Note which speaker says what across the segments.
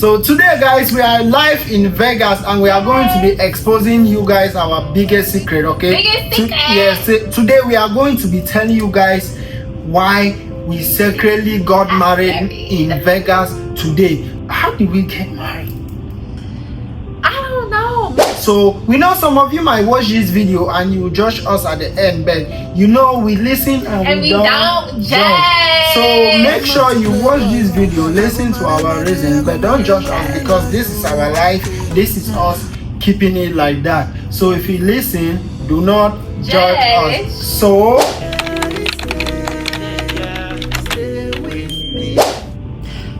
Speaker 1: So today guys, we are live in Vegas and we are going to be exposing you guys our biggest secret, okay?
Speaker 2: Biggest secret?
Speaker 1: Yes, today we are going to be telling you guys why we secretly got married in Vegas today. How did we get married?
Speaker 2: I don't know.
Speaker 1: So we know some of you might watch this video and you judge us at the end, but you know we listen and we don't judge. So make sure you watch this video, listen to our reasons, but don't judge us because this is our life. This is us keeping it like that. So if you listen, do not judge us. So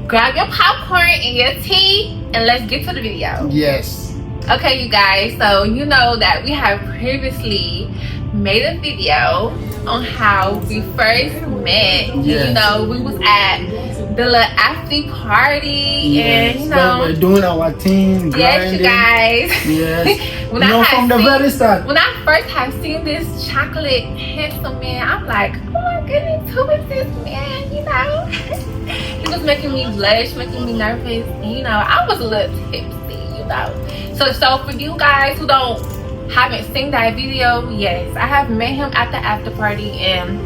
Speaker 2: grab your popcorn and your tea and let's get to the video.
Speaker 1: Yes.
Speaker 2: Okay, you guys, so you know that we have previously made a video on how we first met.
Speaker 1: Yes.
Speaker 2: You know, we was at the little after party,
Speaker 1: Yes.
Speaker 2: and you know,
Speaker 1: we're doing our thing, grinding.
Speaker 2: yes, you guys.
Speaker 1: Yes.
Speaker 2: When
Speaker 1: No, from the very start.
Speaker 2: When I first have seen this chocolate handsome man, I'm like, oh my goodness, who is this man? You know, he was making me blush, making me nervous. You know, I was a little tipsy. You know, so for you guys who haven't seen that video, yes, I have met him at the after party, and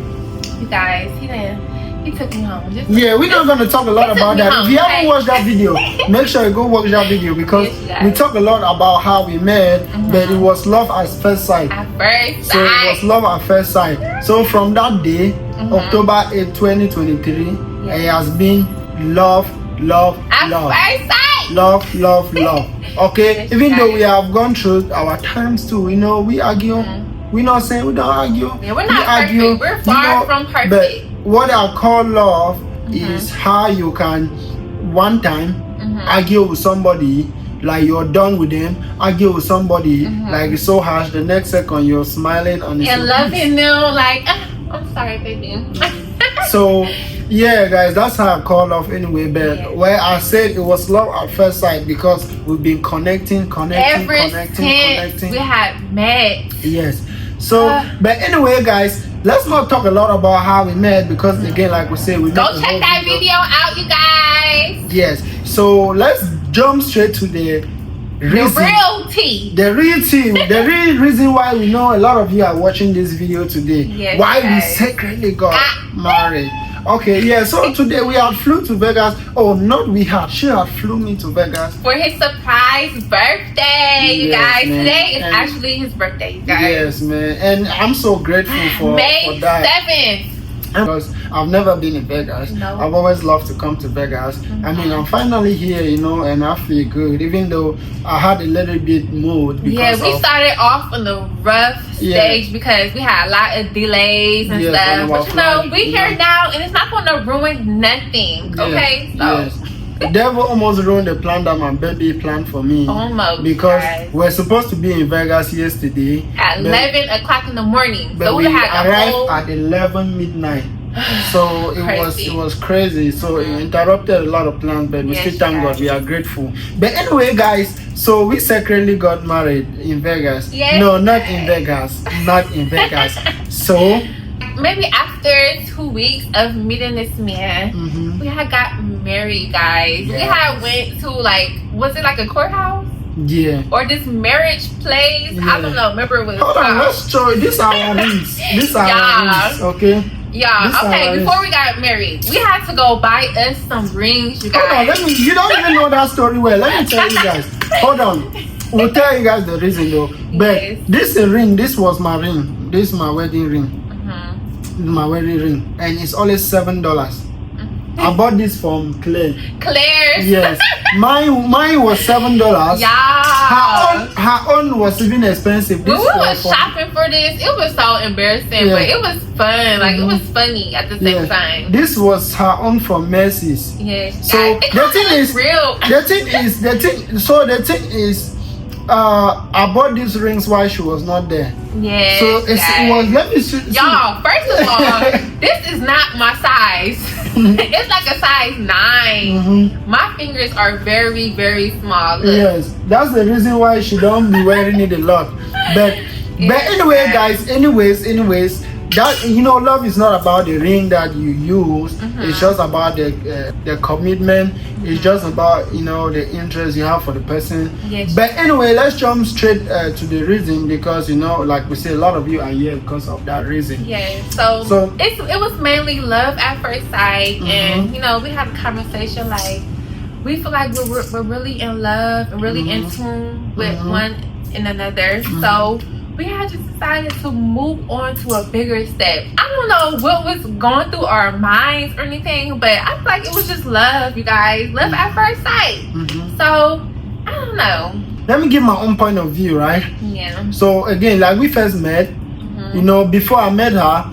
Speaker 2: you guys, he took me home.
Speaker 1: Yeah, we're not going to talk a lot about that. If you haven't watched that video, make sure you go watch that video because we talk a lot about how we met, but it was love at first sight.
Speaker 2: At first sight.
Speaker 1: So it was love at first sight. So from that day, October 8, 2023, it has been love, love,
Speaker 2: at
Speaker 1: love.
Speaker 2: First sight.
Speaker 1: Love, love, love. Okay, even though we have gone through our times too, you know, we argue. We're not saying we don't argue.
Speaker 2: Yeah, we're not perfect. We're far from perfect.
Speaker 1: But what I call love is how you can one time argue with somebody, like you're done with them, argue with somebody, like it's so harsh, the next second you're smiling and
Speaker 2: loving them, like, I'm sorry, baby.
Speaker 1: So yeah guys, that's how I call love anyway, but where I said it was love at first sight because we've been connecting
Speaker 2: ever since we had met.
Speaker 1: Yes. So but anyway guys, let's not talk a lot about how we met because again, like we said, we
Speaker 2: go check that video out, you guys.
Speaker 1: Yes. So let's jump straight to the reason,
Speaker 2: real tea.
Speaker 1: The real tea. The real reason why we know a lot of you are watching this video today.
Speaker 2: Yes,
Speaker 1: why
Speaker 2: guys.
Speaker 1: we secretly got married. Okay, yeah, so today we had flew to Vegas. Oh, not we had. She had flew me to Vegas.
Speaker 2: For his surprise birthday, you guys. Man. Today is actually his birthday, you guys.
Speaker 1: Yes, man. And I'm so grateful for
Speaker 2: May
Speaker 1: that.
Speaker 2: 7th.
Speaker 1: Because I've never been in Vegas.
Speaker 2: No.
Speaker 1: I've always loved to come to Vegas. I mean, I'm finally here, you know, and I feel good. Even though I had a little bit mood.
Speaker 2: Yeah, we started off on the rough stage because we had a lot of delays and stuff. But you know, we here now, and it's not going to ruin nothing. Okay, so.
Speaker 1: The devil almost ruined the plan that my baby planned for me.
Speaker 2: Almost.
Speaker 1: Because we're supposed to be in Vegas yesterday.
Speaker 2: At 11 o'clock in the morning.
Speaker 1: But
Speaker 2: so
Speaker 1: we arrived at 11 midnight. So it was crazy. So it interrupted a lot of plans, but we still thank God. We are grateful. But anyway, guys, so we secretly got married in Vegas.
Speaker 2: Yes.
Speaker 1: No, not in Vegas. Not in Vegas. So
Speaker 2: maybe after 2 weeks of meeting this man, we had got married, guys. We had went to was it like a courthouse?
Speaker 1: Yeah.
Speaker 2: Or this marriage place? I don't know. Remember it was.
Speaker 1: Hold on, let's show you. This our rings. This our rings. Okay.
Speaker 2: Yeah. Okay. Before we got married, we had to go buy us some rings, you guys.
Speaker 1: Hold on. You don't even know that story well. Let me tell you guys. Hold on. We'll tell you guys the reason though. But this ring. This was my ring. This is my wedding ring. My wedding ring, and it's only $7. I bought this from Claire's. Yes, mine was $7.
Speaker 2: Yeah,
Speaker 1: her own was even expensive.
Speaker 2: We were shopping for this. It was so embarrassing, but it was fun. Like it was funny at the same time.
Speaker 1: This was her own from Macy's.
Speaker 2: Yes.
Speaker 1: So the thing is
Speaker 2: real.
Speaker 1: The thing is. I bought these rings while she was not there.
Speaker 2: Yes.
Speaker 1: So it was. Let me see.
Speaker 2: Y'all, first of all, this is not my size. It's like a size 9. My fingers are very, very small. Look.
Speaker 1: Yes, that's the reason why she don't be wearing it a lot. But anyway, guys. Anyways, that, you know, love is not about the ring that you use. It's just about the commitment. It's just about, you know, the interest you have for the person.
Speaker 2: Yes.
Speaker 1: But anyway, let's jump straight to the reason, because, you know, like we say, a lot of you are here because of that reason.
Speaker 2: Yes. So it was mainly love at first sight, and you know, we had a conversation like we feel like we're really in love and really in tune with one and another. So we had just decided to move on to a bigger step. I don't know what was going through our minds or anything, but I feel like it was just love, you guys. Love at first sight. So, I don't know.
Speaker 1: Let me give my own point of view, right?
Speaker 2: Yeah.
Speaker 1: So, again, like we first met, you know, before I met her,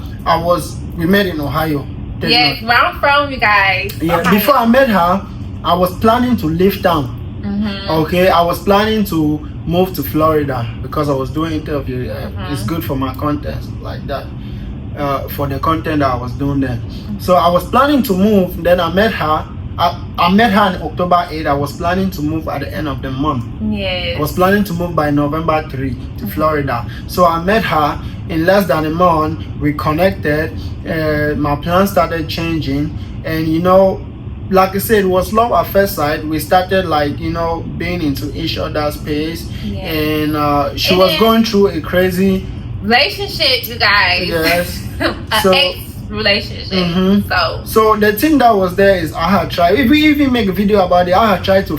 Speaker 1: we met in Ohio.
Speaker 2: Yes, where I'm from, you guys.
Speaker 1: Yeah,
Speaker 2: Ohio.
Speaker 1: Before I met her, I was planning to leave town. Okay, I was planning to move to Florida because I was doing interview. It's good for my content like that, for the content that I was doing then. So I was planning to move. Then I met her. I met her on October 8th. I was planning to move at the end of the month.
Speaker 2: Yes.
Speaker 1: I was planning to move by November 3 to Florida. So I met her in less than a month. We connected. My plans started changing, and you know, like I said, it was love at first sight. We started, like, you know, being into each other's space, and she was going through a crazy
Speaker 2: relationship, you guys.
Speaker 1: Yes.
Speaker 2: An ex-relationship.
Speaker 1: So the thing that was there is I had tried. If we even make a video about it, I had tried to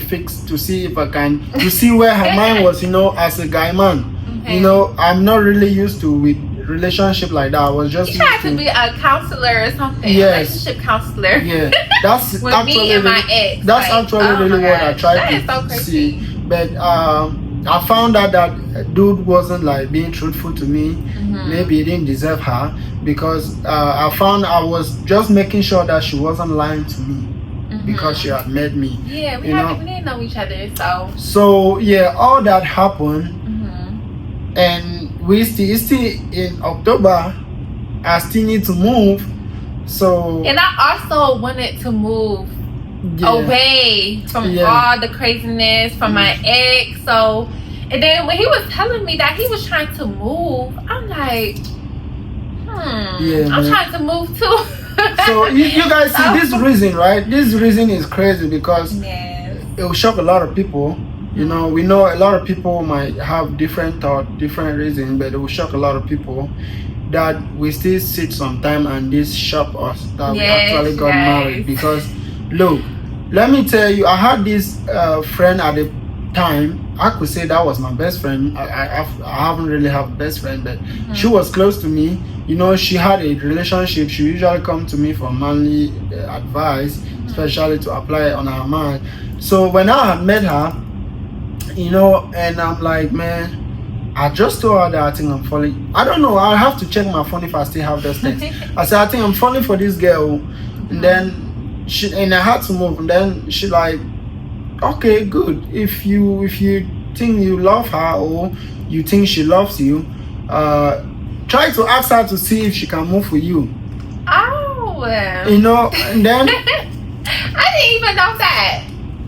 Speaker 1: see if I can, to see where her mind was, you know, as a guy man. You know, I'm not really used to with relationship like that. I was just
Speaker 2: tried to be a counselor or something.
Speaker 1: Yes.
Speaker 2: Relationship counselor.
Speaker 1: Yeah, that's
Speaker 2: with
Speaker 1: actually
Speaker 2: me and my ex.
Speaker 1: That's
Speaker 2: like,
Speaker 1: actually really what I tried to see. But I found out that dude wasn't like being truthful to me. Maybe he didn't deserve her, because I found I was just making sure that she wasn't lying to me because she had met me.
Speaker 2: Yeah, we didn't know each other,
Speaker 1: so yeah, all that happened, and we still in October. I still need to move. So,
Speaker 2: and I also wanted to move away from all the craziness from my ex. So, and then when he was telling me that he was trying to move, I'm like, I'm trying to move too.
Speaker 1: So you guys see this reason, right? This reason is crazy because it will shock a lot of people. You know, we know a lot of people might have different thought, different reasons, but it will shock a lot of people that we still sit sometime and this shock us that we actually got married. Because look, let me tell you, I had this friend at the time. I could say that was my best friend. I haven't really have a best friend, but she was close to me. You know, she had a relationship. She usually come to me for manly advice, especially to apply on her mind. So when I had met her, you know, and I'm like, man, I just told her that I think I'm falling. I don't know, I'll have to check my phone if I still have those things. I said, I think I'm falling for this girl. And then I had to move. And then she like, okay, good. If you think you love her or you think she loves you, try to ask her to see if she can move with you.
Speaker 2: Oh,
Speaker 1: you know, and then
Speaker 2: I didn't even know that.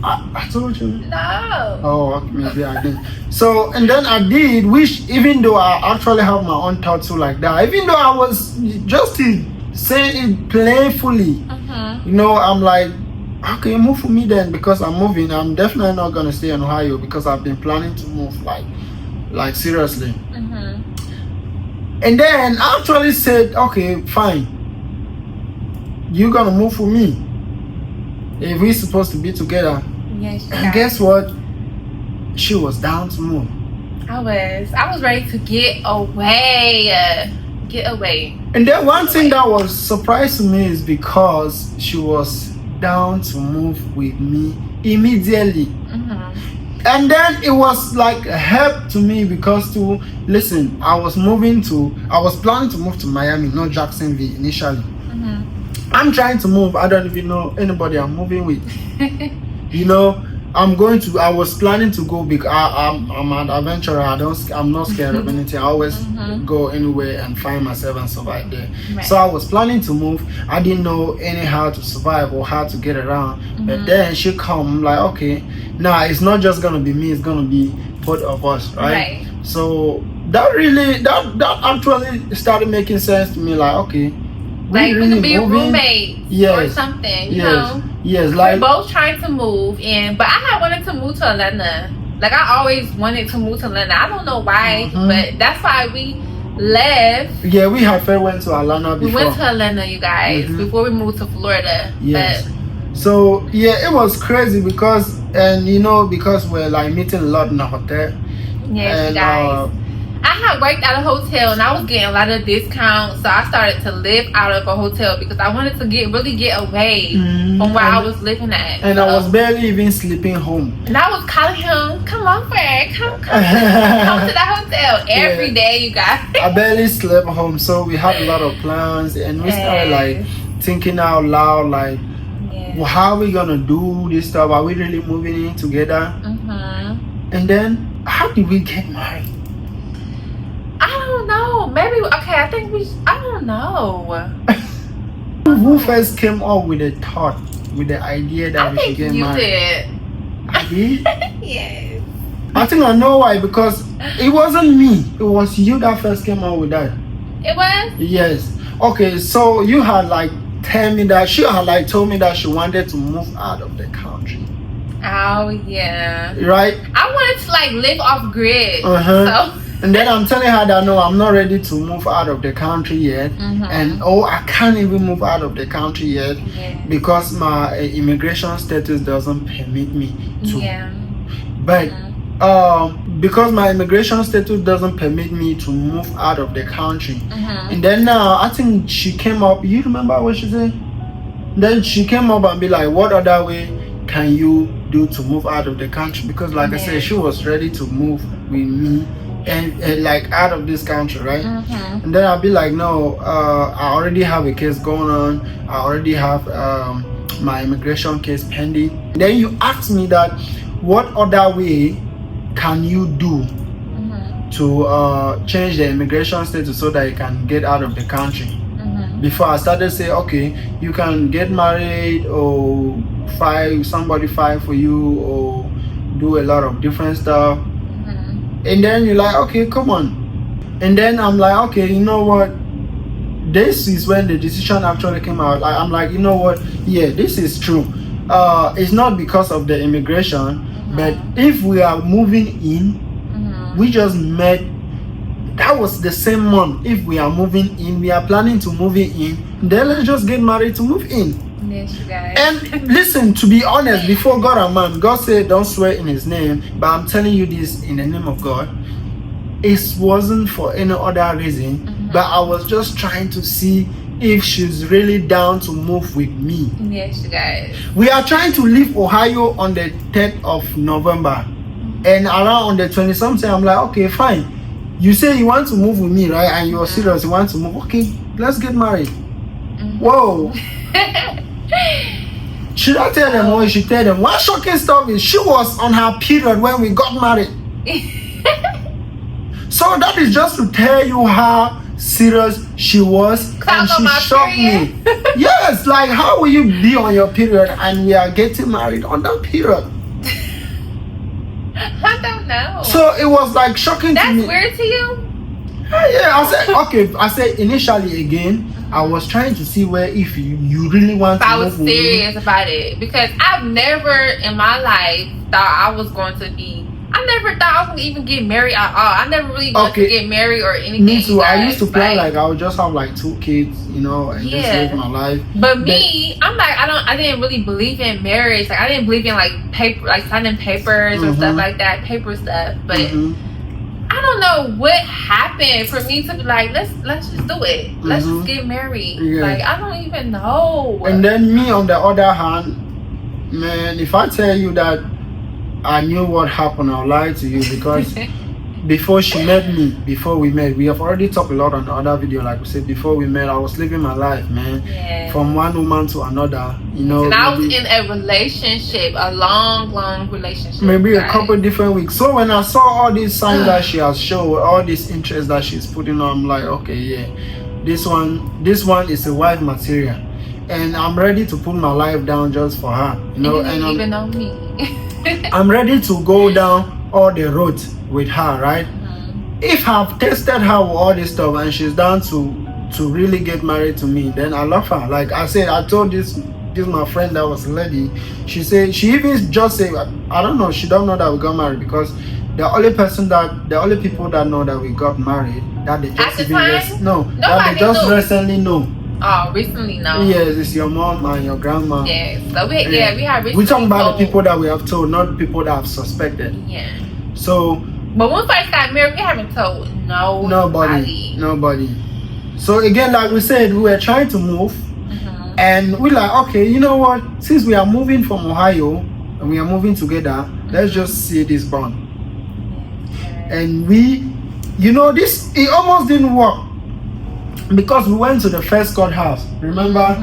Speaker 1: I told you.
Speaker 2: No.
Speaker 1: Oh, maybe I did. So, and then I did, which even though I actually have my own thoughts too like that, even though I was just saying it playfully, you know, I'm like, okay, move for me then, because I'm moving. I'm definitely not gonna stay in Ohio because I've been planning to move, like seriously. And then I actually said, okay, fine. You're gonna move for me. If we're supposed to be together.
Speaker 2: Yes.
Speaker 1: And guess what? She was down to move.
Speaker 2: I was ready to get away.
Speaker 1: And then one thing that was surprised to me is because she was down to move with me immediately. And then it was like a help to me because listen, I was planning to move to Miami, not Jacksonville initially. I'm trying to move. I don't even know anybody I'm moving with. You know, I was planning to go because I'm an adventurer. I'm not scared of anything. I always go anywhere and find myself and survive there. So I was planning to move. I didn't know how to survive or how to get around. But then she come, like, okay, now it's not just gonna be me, it's gonna be both of us, right? So that actually started making sense to me. Like, okay,
Speaker 2: like we could be roommates or something. You know?
Speaker 1: Yes, like
Speaker 2: we're both trying to move, but I had wanted to move to Atlanta. Like I always wanted to move to Atlanta. I don't know why, but that's why we left.
Speaker 1: Yeah, we had first went to Atlanta before.
Speaker 2: We went to Atlanta, you guys, before we moved to Florida.
Speaker 1: Yes. So yeah, it was crazy because we're like meeting a lot in the hotel.
Speaker 2: Yes, you guys. I had worked at a hotel and I was getting a lot of discounts, so I started to live out of a hotel because I wanted to really get away from where I was living at.
Speaker 1: And I was barely even sleeping home.
Speaker 2: And I was calling him, come over, come to the hotel every day, you guys.
Speaker 1: I barely slept home, so we had a lot of plans and we started like thinking out loud, like, well, how are we gonna do this stuff? Are we really moving in together? And then, how did we get married?
Speaker 2: I don't know. Maybe I don't know.
Speaker 1: Who first came up with the thought, with the idea that we should get married?
Speaker 2: I did.
Speaker 1: I did?
Speaker 2: Yes.
Speaker 1: I think I know why, because it wasn't me. It was you that first came up with that.
Speaker 2: It was?
Speaker 1: Yes. Okay, so you had like told me that she wanted to move out of the country.
Speaker 2: Oh yeah.
Speaker 1: Right?
Speaker 2: I wanted to like live off grid.
Speaker 1: So and then I'm telling her that no, I'm not ready to move out of the country yet. And I can't even move out of the country yet because my immigration status doesn't permit me to. But because my immigration status doesn't permit me to move out of the country. And then now I think she came up, you remember what she said? Then she came up and be like, what other way can you do to move out of the country? Because like I said, she was ready to move with me and like out of this country, right? And then I'll be like, no, I already have a case going on. I already have my immigration case pending. Then you asked me that, what other way can you do to change the immigration status so that you can get out of the country? Before I started say, okay, you can get married or somebody fight for you or do a lot of different stuff. And then you're like, okay, come on. And then I'm like, okay, you know what? This is when the decision actually came out. I'm like, you know what? Yeah, this is true. It's not because of the immigration, but if we are moving in, we just met. That was the same month. If we are moving in, we are planning to move in, then let's just get married to move in.
Speaker 2: Yes, you guys.
Speaker 1: And listen, to be honest, before God and man, God said don't swear in his name, but I'm telling you this in the name of God. It wasn't for any other reason, but I was just trying to see if she's really down to move with me.
Speaker 2: Yes, you guys.
Speaker 1: We are trying to leave Ohio on the 10th of November, and around on the 20th something, I'm like, okay, fine. You say you want to move with me, right? And you're serious, you want to move. Okay, let's get married. Whoa. Should I tell them or you should tell them? One shocking stuff is she was on her period when we got married. So that is just to tell you how serious she was, and she shocked me. Yes, like how will you be on your period and we are getting married on that period?
Speaker 2: I don't know.
Speaker 1: So it was like shocking to me.
Speaker 2: That's weird to you?
Speaker 1: Yeah, I said okay. I said initially again, I was trying to see where if you really want to.
Speaker 2: I was serious about it because I've never in my life thought I was going to be. I never thought I was going to even get married at all. I never really wanted to get married or anything.
Speaker 1: Me too. I used to plan like I would just have like 2 kids, and just live my life.
Speaker 2: But me, I'm like I didn't really believe in marriage. Like I didn't believe in like paper, like signing papers or stuff like that, paper stuff. But I don't know what happened for me to be like, let's just do it. Let's just get married. Like I don't even know.
Speaker 1: And then me on the other hand, man, if I tell you that I knew what happened, I'll lie to you because before we met, we have already talked a lot on the other video. Like we said, before we met, I was living my life, man, from one woman to another. And
Speaker 2: I was in a relationship, a long relationship.
Speaker 1: Maybe a couple different weeks. So when I saw all these signs that she has shown, all this interest that she's putting on, I'm like, okay, yeah, this one is a wife material, and I'm ready to put my life down just for her.
Speaker 2: You didn't even know me.
Speaker 1: I'm ready to go down all the roads with her, right? if I've tested her with all this stuff and she's down to really get married to me, then I love her. Like I said, I told this my friend that was a lady. She said, she even just said, I don't know, she don't know that we got married, because the only people that know that we got married, that they just recently know.
Speaker 2: Oh, recently know.
Speaker 1: Yes, it's your mom and your grandma.
Speaker 2: Yes, so we have recently.
Speaker 1: We're talking about the people that we have told, not the people that have suspected.
Speaker 2: Yeah.
Speaker 1: So.
Speaker 2: But when we first got married, we haven't told nobody.
Speaker 1: So again, like we said, we were trying to move, and we're like, okay, you know what? Since we are moving from Ohio and we are moving together, let's just see this bond. And it almost didn't work, because we went to the first courthouse, remember?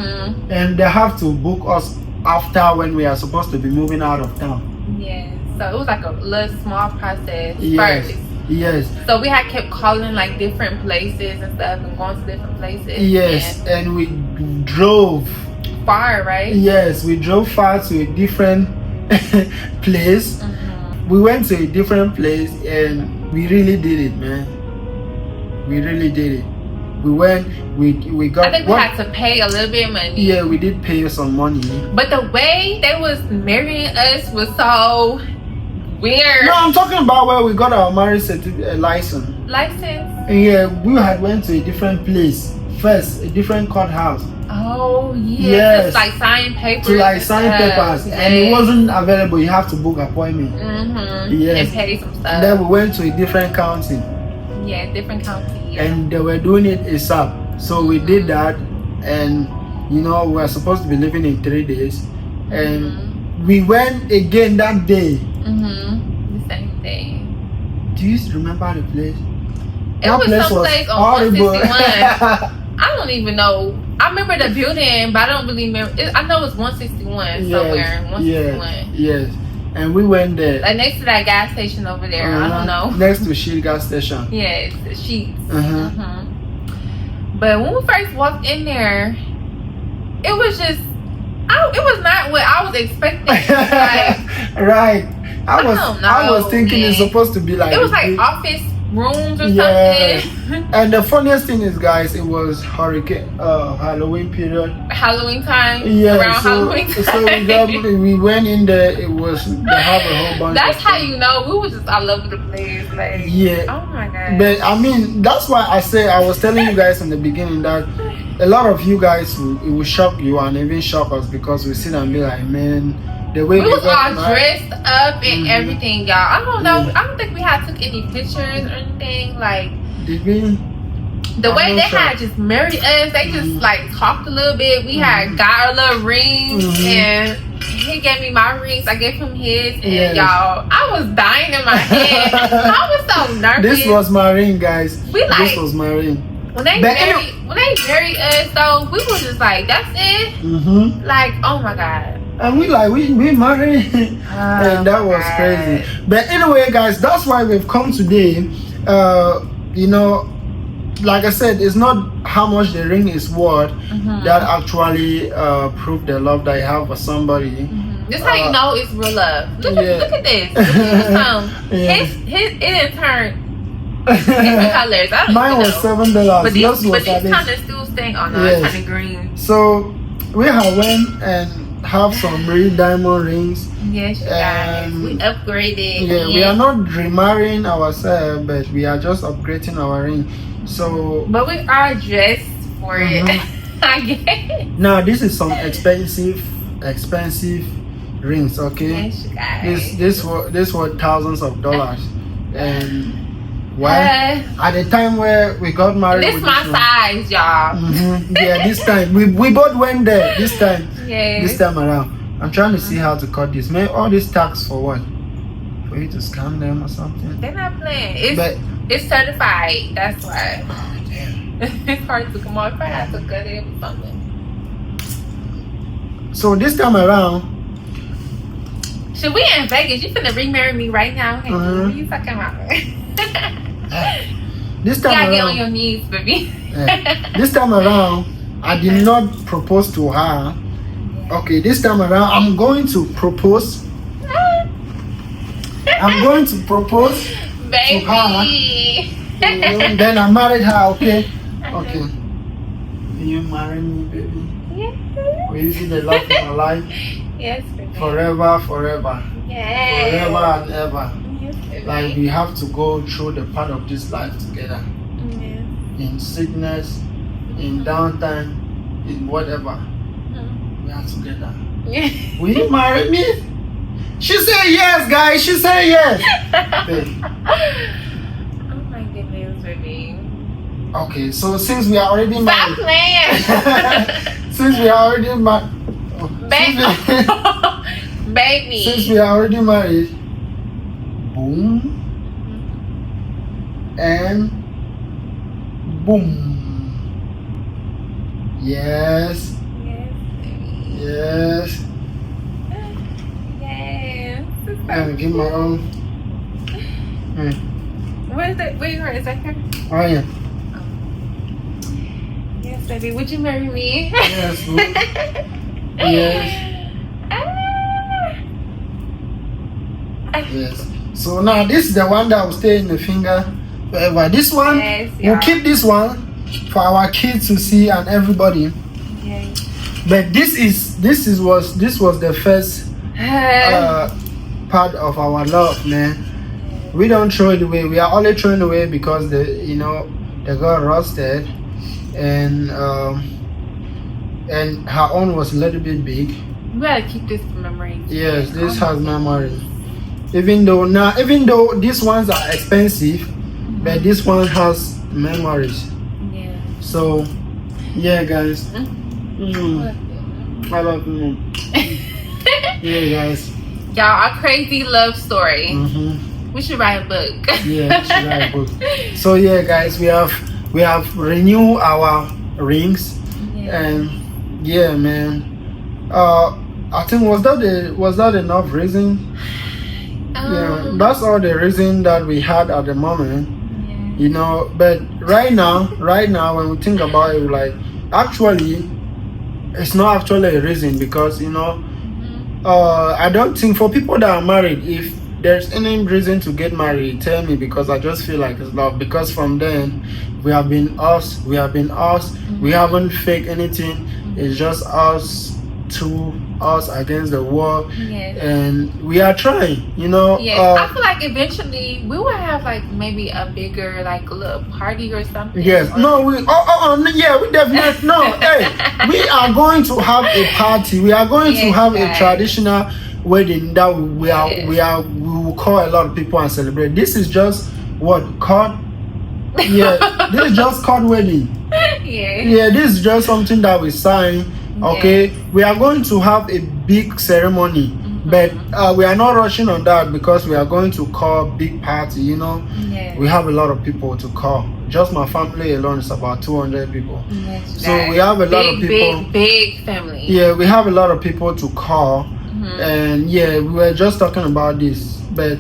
Speaker 1: And they have to book us after when we are supposed to be moving out of town.
Speaker 2: Yeah. So it was like a little small process first.
Speaker 1: Yes.
Speaker 2: So we had kept calling like different places and stuff and going to different places.
Speaker 1: Yes, and we drove
Speaker 2: far, right?
Speaker 1: Yes, we drove far to a different place. We went to a different place and we really did it, man. We really did it. We went, we got.
Speaker 2: I think we had to pay a little bit of money.
Speaker 1: Yeah, we did pay some money.
Speaker 2: But the way they was marrying us was so weird.
Speaker 1: No, I'm talking about where we got our marriage license. And yeah, we had went to a different place first, a different courthouse.
Speaker 2: Oh yeah, yes. Like sign papers.
Speaker 1: To like sign papers, and it wasn't available. You have to book appointment. Yes. And pay some stuff. And then we went to a different county.
Speaker 2: Yeah, different county. Yeah.
Speaker 1: And they were doing it ASAP. So we did that, and we were supposed to be leaving in 3 days, and we went again that day.
Speaker 2: The same day.
Speaker 1: Do you remember the place?
Speaker 2: It was someplace on 161. I don't even know. I remember the building, but I don't really remember. I know it's 161 somewhere. 161.
Speaker 1: Yes. And we went there.
Speaker 2: Like next to that gas station over there. I don't know.
Speaker 1: Next to Sheet gas station.
Speaker 2: Yes, the Sheets. But when we first walked in there, it was just, it was not what I was expecting. Like,
Speaker 1: right. I was thinking it's supposed to be like.
Speaker 2: It was like office rooms or something.
Speaker 1: And the funniest thing is, guys, it was Halloween period.
Speaker 2: Halloween time.
Speaker 1: Yeah.
Speaker 2: Around Halloween time.
Speaker 1: So we went in there. It was they have a whole bunch.
Speaker 2: That's how you know we was just all over the place. Like, yeah. Oh my god.
Speaker 1: But I mean, that's why I was telling you guys in the beginning that a lot of you guys it will shock you and even shock us, because we sit and be like, man. The way
Speaker 2: we was all dressed up and everything, y'all. I don't know. I don't think we had took any pictures or anything. Like,
Speaker 1: did we?
Speaker 2: The way they had just married us, they just like talked a little bit. We had got our little rings, and he gave me my rings. I gave him his, and y'all, I was dying in my head. I was so nervous.
Speaker 1: This was my ring, guys.
Speaker 2: This
Speaker 1: was my ring.
Speaker 2: When they married us, though, we was just like, that's it. Like, oh my god.
Speaker 1: And we married. And that was crazy. But anyway, guys, that's why we've come today. Like I said, it's not how much the ring is worth that actually prove the love that you have for somebody.
Speaker 2: This how you know it's real love. Look at this. It didn't turn different colors.
Speaker 1: Mine was $7.
Speaker 2: But these kind of still staying on kind of green.
Speaker 1: So we have went and have some real diamond rings.
Speaker 2: Yes, guys. We upgraded.
Speaker 1: Yeah, we are not remarrying ourselves, but we are just upgrading our ring. So,
Speaker 2: but we are dressed for it. I guess.
Speaker 1: Now this is some expensive rings. Okay.
Speaker 2: Yes, guys.
Speaker 1: This were thousands of dollars, and at the time where we got married,
Speaker 2: this my size, y'all.
Speaker 1: Yeah, this time we both went there. This time.
Speaker 2: Yes.
Speaker 1: This time around, I'm trying to see how to cut this. Man, all these tags for what? For you to scan them or something?
Speaker 2: They're not playing. It's certified. That's why.
Speaker 1: Oh, damn.
Speaker 2: It's hard to come on. If I have to cut it or something.
Speaker 1: So this time around,
Speaker 2: should we in Vegas? You finna remarry me right now? Hey, what are you talking about?
Speaker 1: This time
Speaker 2: you gotta
Speaker 1: around,
Speaker 2: get on your knees, baby.
Speaker 1: This time around, I did not propose to her. Okay, this time around, I'm going to propose. I'm going to propose
Speaker 2: Baby.
Speaker 1: to her Then I married her, okay? Okay. Will you marry me, baby?
Speaker 2: Yes.
Speaker 1: Will you see the love of my life?
Speaker 2: Yes, baby.
Speaker 1: Forever, forever.
Speaker 2: Yes.
Speaker 1: Forever and ever.
Speaker 2: Yes, baby.
Speaker 1: Like we have to go through the part of this life together.
Speaker 2: Yes.
Speaker 1: In sickness, in downtime, in whatever. We are together.
Speaker 2: Yes.
Speaker 1: Will you marry me? She said yes, guys. She said yes. Babe.
Speaker 2: Oh my goodness, baby.
Speaker 1: Okay, so since we are already
Speaker 2: Stop
Speaker 1: married.
Speaker 2: playing.
Speaker 1: Since we are already married.
Speaker 2: Baby.
Speaker 1: Since we are already married. Boom. And boom. Yes.
Speaker 2: Yes, baby.
Speaker 1: Yes.
Speaker 2: Yes.
Speaker 1: I'm gonna give my own.
Speaker 2: Where's that? Where is that here?
Speaker 1: Oh yeah.
Speaker 2: Yes, baby. Would you marry me?
Speaker 1: Yes. Boo. Yes. Yes. So now this is the one that will stay in the finger forever. This one,
Speaker 2: yes,
Speaker 1: we'll keep this one for our kids to see and everybody.
Speaker 2: Yes.
Speaker 1: But this was the first part of our love, man. We don't throw it away. We are only throwing it away because the girl rusted, and her own was a little bit big.
Speaker 2: We gotta keep this for memory.
Speaker 1: Yes, this has memory. Even though these ones are expensive, but this one has memories.
Speaker 2: Yeah.
Speaker 1: So, yeah, guys. I love you. Yeah, guys.
Speaker 2: Y'all, our crazy love story.
Speaker 1: Mm-hmm.
Speaker 2: We should write a book.
Speaker 1: Yeah, we should write a book. So yeah, guys, we have renewed our rings, and yeah, man. I think was that enough reason? Yeah, that's all the reason that we had at the moment. Yeah. But right now, when we think about it, like actually, it's not actually a reason because I don't think for people that are married, if there's any reason to get married, tell me, because I just feel like it's love. Because from then, we have been us. We haven't faked anything. It's just us against the world, and we are trying.
Speaker 2: Yes, I feel like eventually we will have like maybe a bigger like little party or something.
Speaker 1: Yes, we definitely no. Hey, we are going to have a party. We are going to have a traditional wedding that we will call a lot of people and celebrate. This is just called this is just called wedding. Yeah, this is just something that we sign. Okay, we are going to have a big ceremony, but we are not rushing on that because we are going to call big party. We have a lot of people to call. Just my family alone is about 200 people. So we have a lot of people.
Speaker 2: Big family.
Speaker 1: Yeah, we have a lot of people to call. And yeah, we were just talking about this, but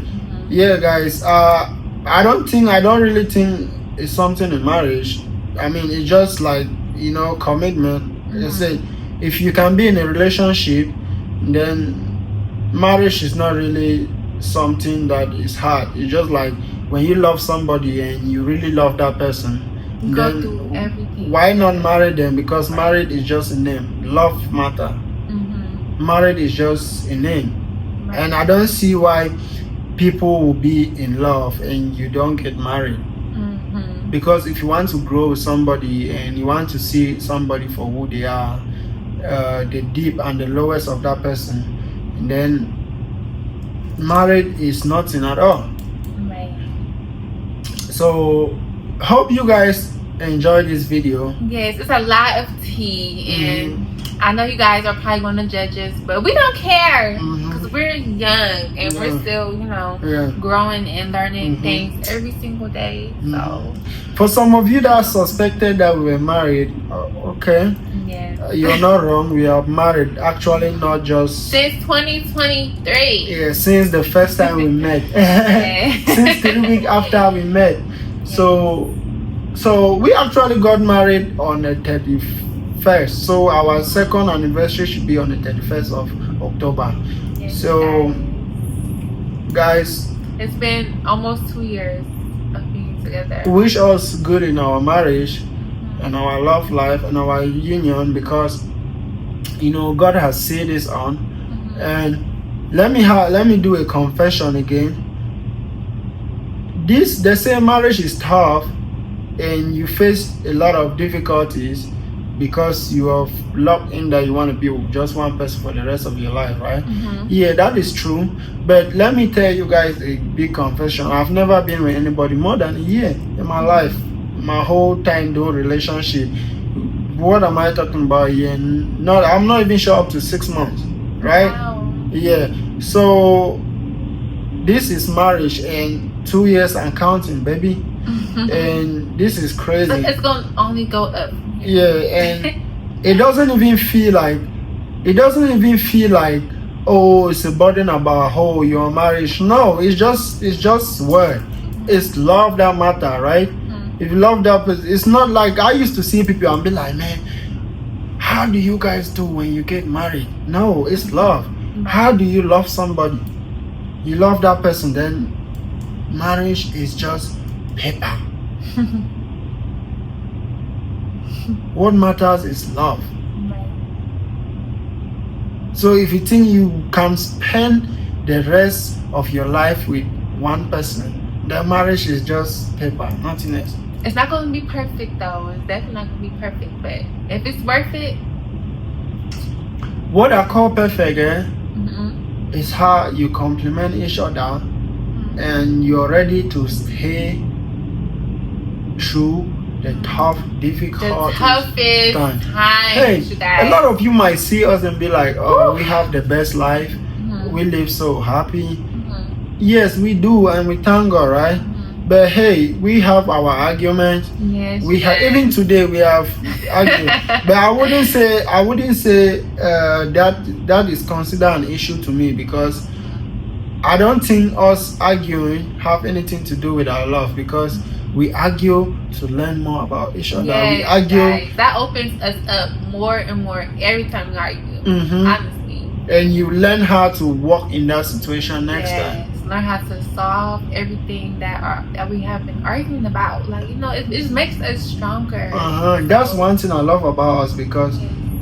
Speaker 1: yeah, guys, I don't really think it's something in marriage. I mean, it's just like commitment. I say, if you can be in a relationship, then marriage is not really something that is hard. It's just like when you love somebody and you really love that person,
Speaker 2: go through everything.
Speaker 1: Why not marry them? Because marriage is just a name. Love matter. Marriage is just a name, and I don't see why people will be in love and you don't get married. Because if you want to grow with somebody and you want to see somebody for who they are, the deep and the lowest of that person, then marriage is nothing at all.
Speaker 2: Right.
Speaker 1: So hope you guys enjoyed this video.
Speaker 2: Yes, it's a lot of tea, and I know you guys are probably going to judge us, but we don't care because we're young and we're still, growing and learning things every single day. So,
Speaker 1: for some of you that suspected that we were married, okay, you're not wrong. We are married. Actually, not just
Speaker 2: since 2023.
Speaker 1: Yeah, since the first time we met. Since 3 weeks after we met. So we actually got married on the 31st. So our second anniversary should be on the 31st of October. So guys,
Speaker 2: it's been almost 2 years of being together.
Speaker 1: Wish us good in our marriage and our love life and our union, because God has said this on. And let me do a confession again. They say marriage is tough and you face a lot of difficulties because you have locked in that you want to be with just one person for the rest of your life, right? Yeah, that is true. But let me tell you guys a big confession. I've never been with anybody more than a year in my life. My whole time though relationship. What am I talking about here? I'm not even sure up to 6 months, right?
Speaker 2: Wow.
Speaker 1: Yeah. So this is marriage and 2 years and counting, baby. And this is crazy.
Speaker 2: So it's gonna only go up.
Speaker 1: Yeah, and it doesn't even feel like oh, it's a burden about your marriage. No, it's just word. It's love that matter, right? If you love that person, it's not like I used to see people and be like, man, how do you guys do when you get married? No, it's love. How do you love somebody? You love that person, then marriage is just paper. What matters is love. So if you think you can spend the rest of your life with one person, the marriage is just paper, nothing else.
Speaker 2: It's not going to be perfect though. It's definitely not going to be perfect. But if it's worth it.
Speaker 1: What I call perfect is how you complement each other and you're ready to stay through the tough, difficult,
Speaker 2: the toughest times.
Speaker 1: Hey, a lot of you might see us and be like, oh, we have the best life. We live so happy. Yes, we do, and we thank God, right? But hey, we have our arguments.
Speaker 2: Yes,
Speaker 1: even today we have argued. But I wouldn't say that is considered an issue to me, because I don't think us arguing have anything to do with our love, because we argue to learn more about each other.
Speaker 2: Yes,
Speaker 1: we argue.
Speaker 2: Guys, that opens us up more and more every time we argue. Honestly.
Speaker 1: And you learn how to walk in that situation next time.
Speaker 2: Learn how to solve everything that we have been arguing about. Like, it just makes us stronger.
Speaker 1: That's one thing I love about us, because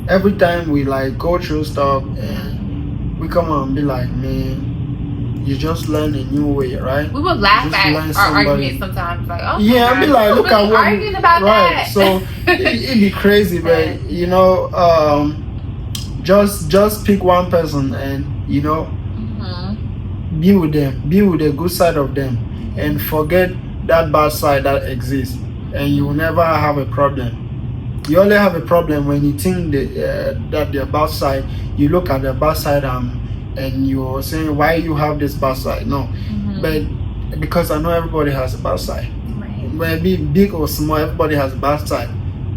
Speaker 1: every time we like go through stuff and we come out and be like, man, you just learn a new way, right?
Speaker 2: We would laugh at our arguments sometimes, like, oh,
Speaker 1: yeah, I'd be like, look at what
Speaker 2: arguing about
Speaker 1: right.
Speaker 2: that.
Speaker 1: So it'd be crazy, but just pick one person and be with them, be with the good side of them, and forget that bad side that exists, and you will never have a problem. You only have a problem when you think that the bad side, you look at the bad side and you're saying, why you have this bad side? No. But because I know everybody has a bad side. Whether big or small, everybody has a bad side.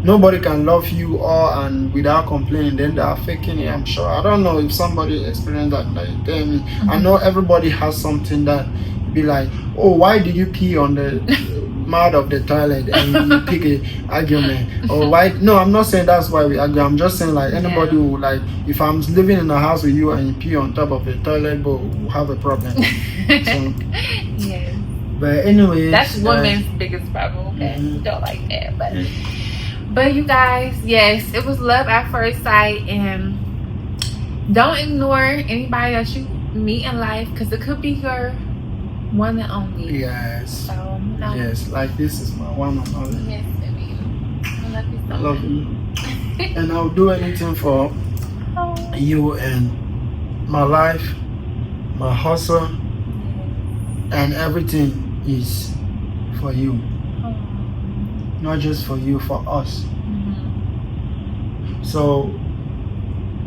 Speaker 1: Nobody can love you all and without complaining, then they are faking it, I'm sure. I don't know if somebody experienced that, like, tell me. I know everybody has something that be like, oh, why did you pee on the mouth of the toilet, and you pick a argument? Or why? No, I'm not saying that's why we argue. I'm just saying, like, anybody who, like, if I'm living in a house with you and you pee on top of the toilet bowl, we'll have a problem.
Speaker 2: Yes.
Speaker 1: But anyway,
Speaker 2: that's women's biggest problem. Okay, we don't like that, but you guys, yes, it was love at first sight, and don't ignore anybody that you meet in life, because it could be your one and only.
Speaker 1: Yes.
Speaker 2: So no.
Speaker 1: Yes, like this is my one and only.
Speaker 2: Yes, baby. I love you so
Speaker 1: I love you, and I'll do anything for you and my life, my hustle, and everything is for you. Not just for you, for us. So,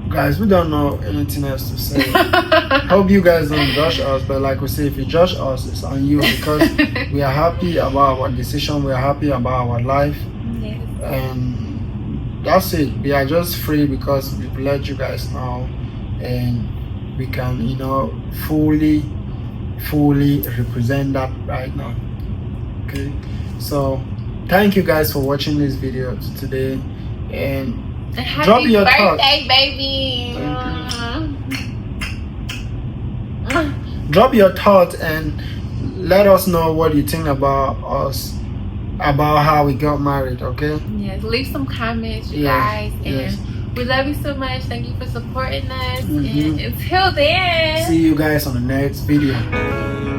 Speaker 1: guys, we don't know anything else to say. Hope you guys don't judge us, but like we say, if you judge us, it's on you, because we are happy about our decision, we are happy about our life, and that's it. We are just free because we've let you guys know, and we can, fully represent that right now. Okay, so thank you guys for watching this video today, and drop your thoughts.
Speaker 2: Happy birthday, baby!
Speaker 1: Drop your thoughts and let us know what you think about us about how we got married, okay?
Speaker 2: Yes, leave some comments, you guys. And we love you so much. Thank you for supporting us. And until then,
Speaker 1: see you guys on the next video.